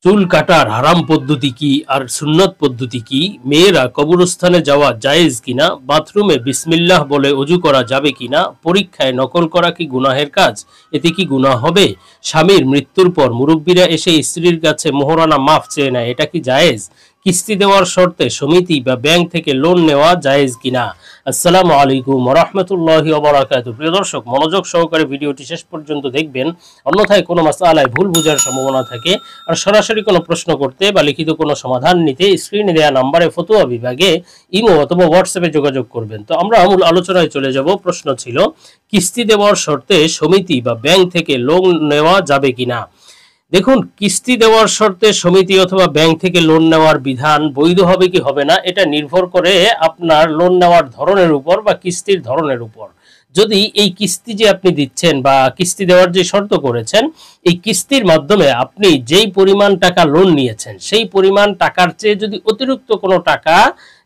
চুল কাটার হারাম পদ্ধতি কি আর সুন্নত পদ্ধতি কি? মেয়েরা কবরস্থানে যাওয়া জায়েজ কিনা? বাথরুমে বিসমিল্লাহ বলে অজু করা যাবে কিনা? পরীক্ষায় নকল করা কি গুনাহের কাজ? এতে কি গুনাহ হবে? স্বামীর মৃত্যুর পর মুরব্বীরা এসে স্ত্রীর কাছে মোহরানা মাফ চেয়ে নেয়, এটা কি জায়েজ? কিস্তি দেওয়ার শর্তে সমিতি বা ব্যাংক থেকে লোন নেওয়া জায়েজ কিনা? আসসালামু আলাইকুম ওয়া রাহমাতুল্লাহি ওয়া বারাকাতুহু। প্রিয় দর্শক, মনোযোগ সহকারে ভিডিওটি শেষ পর্যন্ত দেখবেন, অন্যথায় কোনো মাসআলায় ভুল বোঝার সম্ভাবনা থাকে। আর সরাসরি কোনো প্রশ্ন করতে বা লিখিত কোনো সমাধান নিতে স্ক্রিনে দেওয়া নম্বরে ফতোয়া বিভাগে ইমো অথবা হোয়াটসঅ্যাপে যোগাযোগ করবেন। তো আমরা মূল আলোচনায় চলে যাব। প্রশ্ন ছিল, কিস্তি দেওয়ার শর্তে সমিতি বা ব্যাংক থেকে লোন নেওয়া যাবে কিনা? দেখুন, কিস্তি দেওয়ার শর্তে সমিতি অথবা ব্যাংক থেকে লোন নেওয়ার বিধান বৈধ হবে কি হবে না, এটা নির্ভর করে আপনার লোন নেওয়ার ধরনের উপর বা কিস্তির ধরনের উপর। যদি এই কিস্তি যে আপনি দিচ্ছেন বা কিস্তি দেওয়ার যে শর্ত করেছেন, এই কিস্তির মাধ্যমে আপনি যেই পরিমাণ টাকা লোন নিয়েছেন সেই পরিমাণ টাকার চেয়ে যদি অতিরিক্ত কোনো টাকা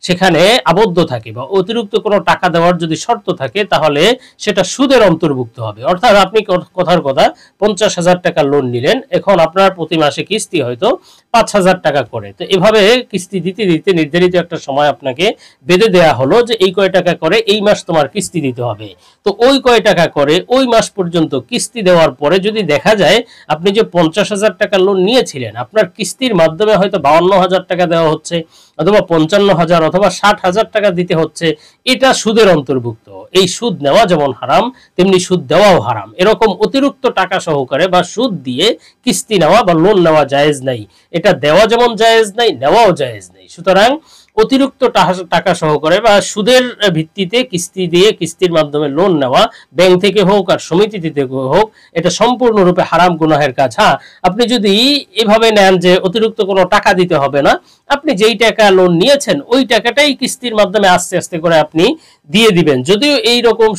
সেখানে আবদ্ধ থাকে বা অতিরিক্ত কোনো টাকা দেওয়ার যদি শর্ত থাকে, তাহলে সেটা সুদের অন্তর্ভুক্ত হবে। অর্থাৎ আপনি কথার কথা 50,000 টাকা লোন নিলেন, এখন আপনার প্রতি মাসে কিস্তি হয়তো 5,000 টাকা করে। তো এভাবে কিস্তি দিতে দিতে নির্ধারিত একটা সময় আপনাকে বেঁধে দেওয়া হলো যে এই কয় টাকা করে এই মাস তোমার কিস্তি দিতে হবে। তো ওই কয় টাকা করে ওই মাস পর্যন্ত কিস্তি দেওয়ার পরে যদি দেখা যায় আপনি যে 50,000 টাকা লোন নিয়েছিলেন, আপনার কিস্তির মাধ্যমে হয়তো 52,000 টাকা দেওয়া হচ্ছে অথবা 55,000 অথবা 60,000 টাকা দিতে হচ্ছে, এটা সুদের অন্তর্ভুক্ত। এই সুদ নেওয়া যেমন হারাম, তেমনি সুদ দেওয়াও হারাম। এরকম অতিরিক্ত টাকা সহকারে বা সুদ দিয়ে কিস্তি নেওয়া বা লোন নেওয়া জায়েজ নাই। এটা দেওয়া যেমন জায়েজ নাই, নেওয়াও জায়েজ নেই। সুতরাং অতিরিক্ত টাকা সহকারে বা সুদের ভিত্তিতে কিস্তি দিয়ে কিস্তির মাধ্যমে লোন নেওয়া, ব্যাংক থেকে হোক আর সমিতি থেকে হোক, এটা সম্পূর্ণরূপে হারাম গুনাহের কাজ। হ্যাঁ, আপনি যদি এভাবে নেন যে অতিরিক্ত কোনো টাকা দিতে হবে না, আপনি যেই টাকা লোন নিয়েছেন ওই টাকাটাই কিস্তির মাধ্যমে আস্তে আস্তে করে আপনি দিয়ে দিবেন। যদিও এই রকম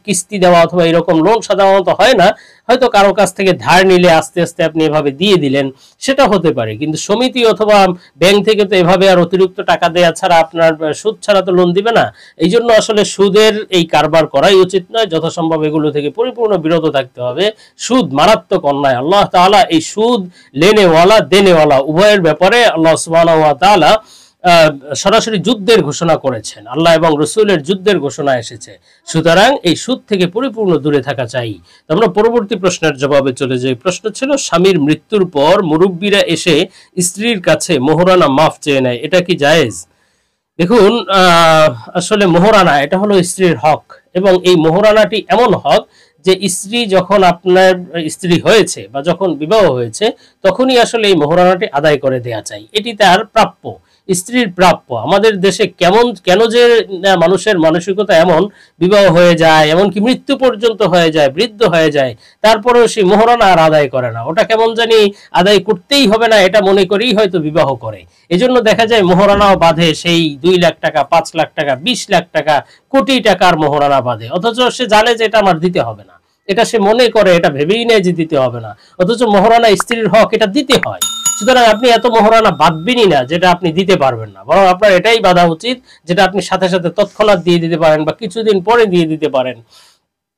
কিস্তি দেওয়া অথবা এইরকম লোন সাধারণত হয় না, হয়তো কারো কাছ থেকে ধার নিলে আস্তে আস্তে আপনি এভাবে দিয়ে দিলেন, সেটা হতে পারে। কিন্তু সমিতি অথবা ব্যাংক থেকে তো এভাবে আর অতিরিক্ত টাকা দেওয়া ছাড়া আপনার সুদ ছাড়া তো লোন দিবে না। এই জন্য আসলে সুদের এই কারবার করাই উচিত নয়। যথাসম্ভব এগুলো থেকে পরিপূর্ণ বিরত থাকতে হবে। সুদ মারাত্মক অন্যায়। আল্লাহ তাআলা এই সুদ লেনেওয়ালা দেনেওয়ালা উভয়ের ব্যাপারে আল্লাহ সুবহানাহু ওয়া তাআলা সরাসরি যুদ্ধের ঘোষণা করেছেন। আল্লাহ এবং রাসূলের যুদ্ধের ঘোষণা এসেছে। সুতরাং এই সুদ থেকে পরিপূর্ণ দূরে থাকা চাই। আমরা পরবর্তী প্রশ্নের জবাবে চলে যাই। প্রশ্ন ছিল, স্বামীর মৃত্যুর পর মুরব্বীরা এসে স্ত্রীর কাছে মোহরানা মাফ চেয়ে নেয়, এটা কি জায়েজ? দেখুন, আসলে মোহরানা এটা হলো স্ত্রীর হক, এবং এই মোহরানাটি এমন হক যে স্ত্রী যখন আপনার স্ত্রী হয়েছে বা যখন বিবাহ হয়েছে তখনই আসলে এই মোহরানাটি আদায় করে দেয়া চাই। এটি তার প্রাপ্য, স্ত্রীর প্রাপ্য। আমাদের দেশে কেন যে মানুষের মানসিকতা এমন, বিবাহ হয়ে যায় এমনকি মৃত্যু পর্যন্ত হয়ে যায়, বৃদ্ধ হয়ে যায়, তারপরেও সেই মোহরানা আর আদায় করে না। ওটা কেমন জানি আদায় করতেই হবে না এটা মনে করেই হয়তো বিবাহ করে। এজন্য দেখা যায় মোহরানাও বাঁধে, সেই 2 লাখ টাকা, 5 লাখ টাকা, 20 লাখ টাকা, কোটি টাকার মোহরানা বাঁধে, অথচ সে জানে যে এটা আমার দিতে হবে না। এটা সে মনে করে, এটা ভেবেই নেয় যে দিতে হবে না, অথচ মোহরানা স্ত্রীর হক, এটা দিতে হয়। সুতরাং আপনি এত মোহরানা বাঁধবেনই না যেটা আপনি দিতে পারবেন না, বরং আপনার এটাই বাঁধা উচিত যেটা আপনি সাথে সাথে তৎক্ষণাৎ দিয়ে দিতে পারেন বা কিছুদিন পরে দিয়ে দিতে পারেন।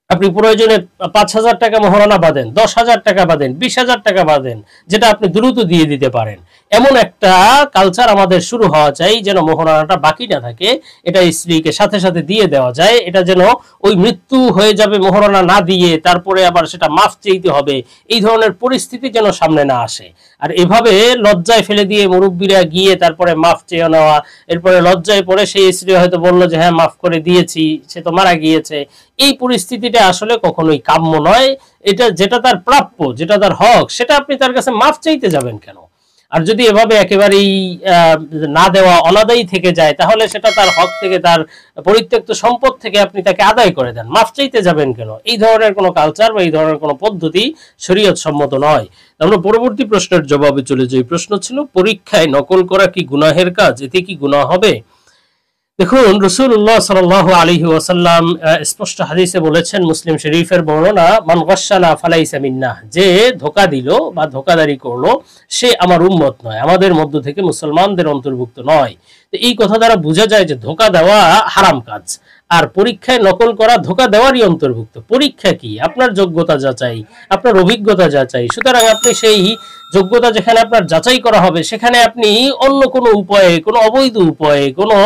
আপনি প্রয়োজনে 5,000 টাকা মোহরানা বাঁধেন, 10,000 টাকা বাঁধেন, 20,000 টাকা বাঁধেন, যেটা আপনি দ্রুত দিয়ে দিতে পারেন। এমন একটা কালচার আমাদের শুরু হওয়া চাই যেন মোহরানাটা বাকি না থাকে, এটা স্ত্রীকে সাথে সাথে দিয়ে দেওয়া যায়। এটা যেন ওই মৃত্যু হয়ে যাবে মোহরানা না দিয়ে তারপরে আবার সেটা মাফ চাইতে হবে, এই ধরনের পরিস্থিতি যেন সামনে না আসে। আর এভাবে লজ্জায় ফেলে দিয়ে মুরব্বীরা গিয়ে তারপরে মাফ চেয়ে নেওয়া, এরপরে লজ্জায় পড়ে সেই স্ত্রী হয়তো বললো যে হ্যাঁ মাফ করে দিয়েছি, সে তো মারা গিয়েছে, এই পরিস্থিতিটা আসলে কখনোই কাম্য নয়। এটা যেটা তার প্রাপ্য, যেটা তার হক, সেটা আপনি তার কাছে মাফ চাইতে যাবেন কেন? আর যদি এভাবে একেবারেই না দেওয়া অনাদায়ী থেকে যায়, তাহলে সেটা তার হক থেকে, তার পরিত্যক্ত সম্পদ থেকে আপনি তাকে আদায় করে দেন, মাফ চাইতে যাবেন কেন? এই ধরনের কোনো কালচার বা এই ধরনের কোনো পদ্ধতি শরীয়ত সম্মত নয়। আমরা পরবর্তী প্রশ্নের জবাবে চলে যাই। প্রশ্ন ছিল, পরীক্ষায় নকল করা কি গুনাহের কাজ? এতে কি গুনাহ হবে? দেখুন, রাসূলুল্লাহ সাল্লাল্লাহু আলাইহি ওয়াসাল্লাম স্পষ্ট হাদিসে বলেছেন, মুসলিম শরীফের বর্ণনা, মান গাশশানা ফালাইসা মিন্নাহ, যে ধোঁকা দিল বা ধোঁকাদারি করলো সে আমার উম্মত নয়, আমাদের মধ্য থেকে মুসলমানদের অন্তর্ভুক্ত নয়। তো এই কথা দ্বারা বোঝা যায় যে ধোঁকা দেওয়া হারাম কাজ, আর পরীক্ষায় নকল করা ধোঁকা দেওয়ারই অন্তর্ভুক্ত। পরীক্ষা কি? আপনার যোগ্যতা যাচাই, আপনার অভিজ্ঞতা যাচাই। সুতরাং আপনি সেই যোগ্যতা যেখানে আপনার যাচাই করা হবে, সেখানে আপনি অন্য কোনো উপায়ে, কোনো অবৈধ উপায়ে, কোনো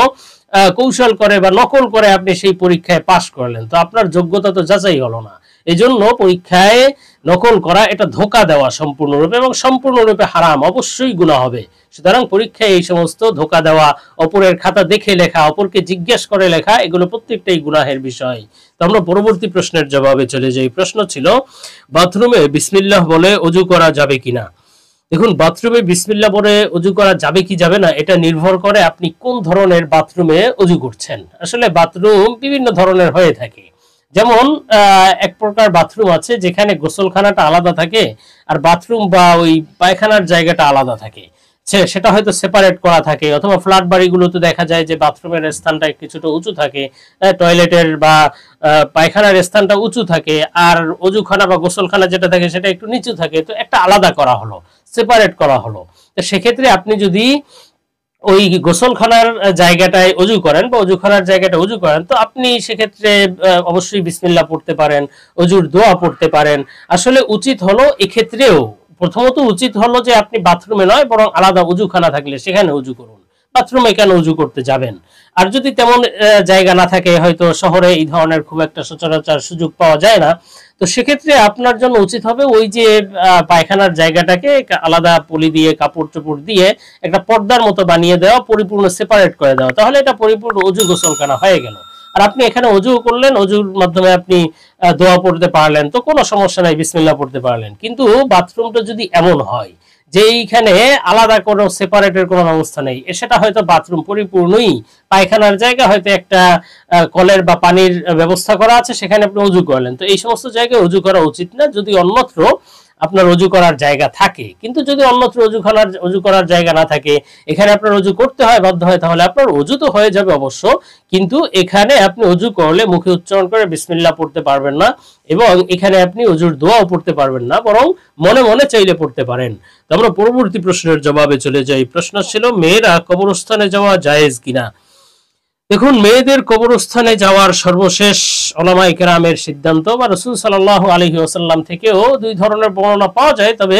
কৌশল করে বা নকল করে আপনি সেই পরীক্ষায় পাশ করলেন, তো আপনার যোগ্যতা তো যাচাই হলো না। এই জন্য পরীক্ষায় নকল করা এটা ধোঁকা দেওয়া সম্পূর্ণরূপে, এবং সম্পূর্ণরূপে হারাম, অবশ্যই গুনাহ হবে। সুতরাং পরীক্ষায় এই সমস্ত ধোঁকা দেওয়া, অপরের খাতা দেখে লেখা, অপরকে জিজ্ঞেস করে লেখা, এগুলো প্রত্যেকটাই গুনাহের বিষয়। তো আমরা পরবর্তী প্রশ্নের জবাবে চলে যাই। প্রশ্ন ছিল, বাথরুমে বিসমিল্লাহ বলে অজু করা যাবে কিনা। দেখুন, বাথরুমে বিসমিল্লাহ বলে অজু করা যাবে কি যাবে না, এটা নির্ভর করে আপনি কোন ধরনের বাথরুমে অজু করছেন। আসলে বাথরুম বিভিন্ন ধরনের হয়ে থাকে। যেমন এক প্রকার বাথরুম আছে যেখানে গোসলখানাটা আলাদা থাকে, আর বাথরুম বা ওই পায়খানার জায়গাটা আলাদা থাকে, সেটা হয়তো সেপারেট করা থাকে। অথবা ফ্ল্যাট বাড়িগুলোতে দেখা যায় যে বাথরুমের স্থানটা কিছুটা উঁচু থাকে, টয়লেটের বা পায়খানার স্থানটা উঁচু থাকে, আর অজুখানা বা গোসলখানা যেটা থাকে সেটা একটু নিচু থাকে। তো একটা আলাদা করা হলো, সেপারেট করা হলো। তো সেক্ষেত্রে আপনি যদি ওই গোসলখানার জায়গাটায় অজু করেন বা অজুখানার জায়গাটা অজু করেন, তো আপনি সেক্ষেত্রে অবশ্যই বিসমিল্লাহ পড়তে পারেন, অজুর দোয়া পড়তে পারেন। আসলে উচিত হলো এক্ষেত্রেও, প্রথমত উচিত হলো যে আপনি বাথরুমে নয়, বরং আলাদা অজুখানা থাকলে সেখানে অজু করুন। বাথরুমে কেন অজু করতে যাবেন? আর যদি তেমন জায়গা না থাকে, হয়তো শহরে এই ধরনের খুব একটা সচরাচর সুযোগ পাওয়া যায় না, তো সেক্ষেত্রে আপনার জন্য উচিত হবে ওই যে পায়খানার জায়গাটাকে আলাদা পলি দিয়ে, কাপড় চোপড় দিয়ে একটা পর্দার মতো বানিয়ে দেওয়া, পরিপূর্ণ সেপারেট করে দেওয়া, তাহলে এটা পরিপূর্ণ অজু গোসলখানা হয়ে গেল। আর আপনি এখানে অজু করলেন, অজুর মাধ্যমে আপনি দোয়া পড়তে পারলেন, তো কোনো সমস্যা নাই, বিসমিল্লাহ পড়তে পারলেন। কিন্তু বাথরুমটা যদি এমন হয় যে এইখানে আলাদা কোনো সেপারেটের কোনো ব্যবস্থা নেই, সেটা হয়তো বাথরুম পরিপূর্ণই পায়খানার জায়গা, হয়তো একটা কলের বা পানির ব্যবস্থা করা আছে, সেখানে আপনি অজু করলেন, তো এই সমস্ত জায়গায় অজু করা উচিত না, যদি অন্যত্র আপনার অজু করার জায়গা থাকে। কিন্তু যদি অন্যত্র অজু করার জায়গা না থাকে, এখানে আপনার অজু করতে হয়, বাধ্য হয়, তাহলে আপনার অজু তো হয়ে যাবে অবশ্য, কিন্তু এখানে আপনি অজু করলে মুখে উচ্চারণ করে বিসমিল্লাহ পড়তে পারবেন না, এবং এখানে আপনি অজুর দোয়াও পড়তে পারবেন না, বরং মনে মনে চাইলে পড়তে পারেন। তো আমরা পরবর্তী প্রশ্নের জবাবে চলে যাই। প্রশ্ন ছিল, মেয়েরা কবরস্থানে যাওয়া জায়েজ কিনা। দেখুন, মেয়েদের কবরস্থানে যাওয়ার সর্বশেষ উলামায়ে কেরামের সিদ্ধান্ত বা রাসূল সাল্লাল্লাহু আলাইহি ওয়াসাল্লাম থেকেও দুই ধরনের বর্ণনা পাওয়া যায়। তবে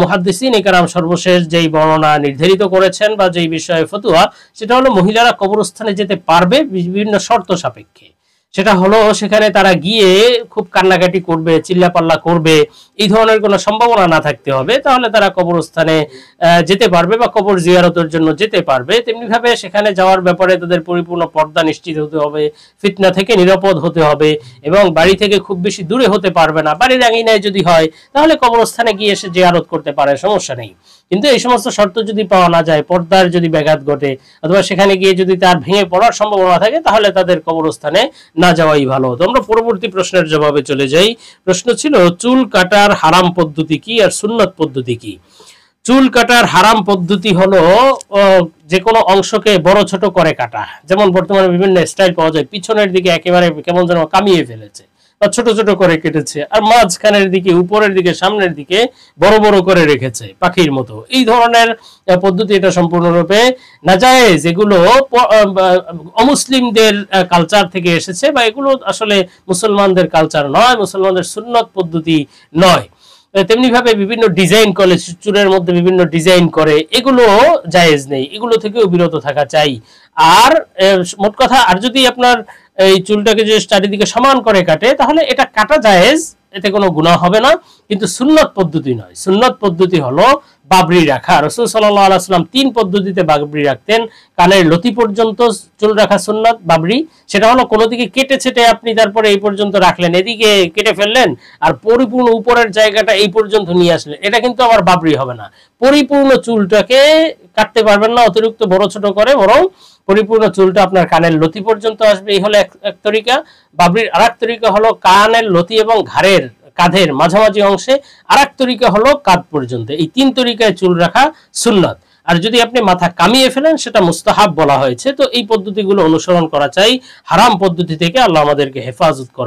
মুহাদ্দিসিনে কেরাম সর্বশেষ যেই বর্ণনা নির্ধারিত করেছেন বা যেই বিষয়ে ফতোয়া, সেটা হলো মহিলারা কবরস্থানে যেতে পারবে বিভিন্ন শর্ত সাপেক্ষে। সেটা হলো সেখানে তারা গিয়ে খুব কান্নাকাটি করবে, চিল্লাপাল্লা করবে, এই ধরনের কোনো সম্ভাবনা না থাকতে হবে, তাহলে তারা কবরস্থানে যেতে পারবে বা কবর জিয়ারতের জন্য যেতে পারবে। তেমনি ভাবে সেখানে যাওয়ার ব্যাপারে তাদের পরিপূর্ণ পর্দা নিশ্চিত হতে হবে, ফিতনা থেকে নিরাপদ হতে হবে, এবং বাড়ি থেকে খুব বেশি দূরে হতে পারবে না। বাড়ির আঙিনায় যদি হয়, তাহলে কবরস্থানে গিয়ে এসে জিয়ারত করতে পারে, সমস্যা নেই। কিন্তু এই সমস্ত শর্ত যদি পাওয়া না যায়, পর্দার যদি ব্যাঘাত ঘটে, অথবা সেখানে গিয়ে যদি তার ভেঙে পড়ার সম্ভাবনা থাকে, তাহলে তাদের কবরস্থানে না যাওয়াই ভালো। তো আমরা পরবর্তী প্রশ্নের জবাবে চলে যাই। প্রশ্ন ছিল, চুল কাটার হারাম পদ্ধতি কি আর সুন্নত পদ্ধতি কি। চুল কাটার হারাম পদ্ধতি হলো যে কোনো অংশকে বড় ছোট করে কাটা। যেমন বর্তমানে বিভিন্ন স্টাইল পাওয়া যায়, পিছনের দিকে একেবারে কেমন যেন কামিয়ে ফেলেছে বা ছোট ছোট করে কেটেছে, আর মাঝখানের দিকে, উপরের দিকে, সামনের দিকে বড় বড় করে রেখেছে পাখির মতো। এই ধরনের পদ্ধতি এটা সম্পূর্ণরূপে নাজায়েজ। এগুলো অমুসলিমদের কালচার থেকে এসেছে, বা এগুলো আসলে মুসলমানদের কালচার নয়, মুসলমানদের সুন্নত পদ্ধতি নয়। তেমনি ভাবে বিভিন্ন ডিজাইন করে, চুলের মধ্যে বিভিন্ন ডিজাইন করে, এগুলো জায়েজ নেই, এগুলো থেকেও বিরত থাকা চাই। আর মোট কথা, আর যদি আপনার এই চুলটাকে যে চারিদিকে সমান করে কাটে, তাহলে এটা কাটা জায়েজ, এতে কোনো গুনাহ হবে না, কিন্তু সুন্নত পদ্ধতি নয়। সুন্নত পদ্ধতি হলো বাবরি রাখা। রাসূল সাল্লাল্লাহু আলাইহি ওয়াসাল্লাম 3 পদ্ধতিতে বাবরি রাখতেন। কানের লতি পর্যন্ত চুল রাখা সুন্নাত বাবরি, সেটা হলো কোনো দিকে কেটে ছেটে আপনি তারপরে এই পর্যন্ত রাখলেন, এদিকে কেটে ফেললেন, আর পরিপূর্ণ উপরের জায়গাটা এই পর্যন্ত নিয়ে আসলেন, এটা কিন্তু আবার বাবরি হবে না। পরিপূর্ণ চুলটাকে কাটতে পারবেন না অতিরিক্ত বড় ছোট করে, বরং পরিপূর্ণ চুলটা আপনার কানের লতি পর্যন্ত আসবে, এই হলো এক তরিকা। বাবরির আরেক তরিকা হলো কানের লতি এবং ঘাড়ের, কাঁধের মাঝামাঝি অংশে, আরেক তরিকা হলো কাঁধ পর্যন্ত। এই 3 তরিকায় চুল রাখা সুন্নাত। আর যদি আপনি মাথা কামিয়ে ফেলেন সেটা মুস্তাহাব বলা হয়েছে। তো এই পদ্ধতিগুলো অনুসরণ করা চাই। হারাম পদ্ধতি থেকে আল্লাহ আমাদেরকে হেফাজত করে।